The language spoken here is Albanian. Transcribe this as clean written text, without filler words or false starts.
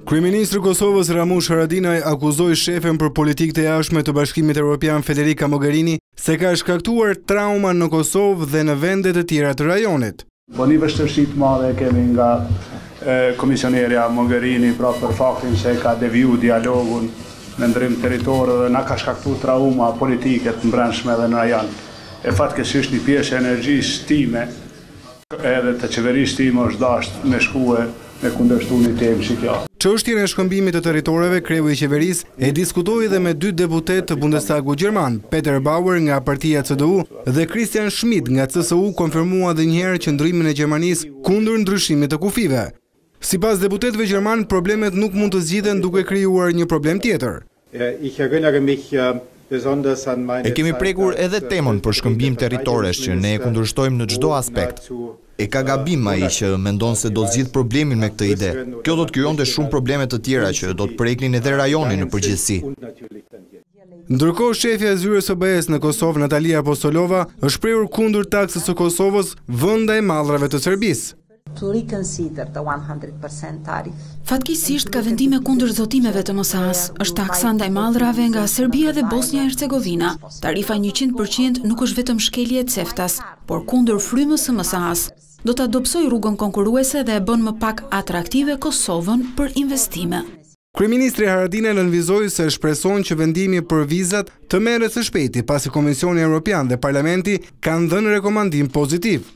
Kryeministri i Kosovës Ramush Haradinaj akuzoi shefen për politikë të jashtme të Bashkimit Evropian Federica Mogherini se ka shkaktuar trauma në Kosovë dhe në vende të tjera të rajonit. Po një vështirësi të madhe kemi nga komisionerja Mogherini pra për faktin se ka deviju dialogun në ndrim territorë dhe na ka shkaktuar trauma politike të brendshme dhe në rajon. E fatkeqësisht një pjesë e energjisë time edhe të qeverisë time është dashur me shkuë me kundërshtu një temë si kjo. Çështjen e shkëmbimit të territoreve, kreu i qeverisë e diskutoi dhe me dy deputet të Bundestagut gjerman, Peter Bauer nga partia CDU dhe Christian Schmidt nga CSU konfirmua edhe një herë qëndrimin e Gjermanisë kundër ndryshimit të kufive. Sipas deputetëve gjerman, problemet nuk mund të zgjidhen duke krijuar një problem tjetër. E kemi prekur edhe temën për shkëmbim territoresh që ne e kundërshtojmë në çdo aspekt. E ka gabim ai që mendon se do zgjidh problemin me këtë ide. Kjo do të krijonte shumë probleme të tjera që do të preknin edhe rajonin në përgjithësi. Ndërkohë, shefja e zyrës së BE-s në Kosovë, Natalia Apostolova, është shprehur kundër taksës së Kosovës vëndaj mallrave të Serbisë. Fatkeqësisht ka vendime kundër zotimeve të MSA-s. Është taksa ndaj mallrave nga Serbia dhe Bosnia-Hercegovina. Tarifa 100% nuk është vetëm shkelje e CEFTA-s, por kundër frymës së MSA-s. Do ta dobësoj rrugën konkurruese dhe e bën më pak atraktive Kosovën për investime. Kryeministri Haradinaj nënvizoi se shpreson që vendimi për vizat të merret së shpejti pasi Komisioni Evropian dhe Parlamenti kanë dhënë rekomandim pozitiv.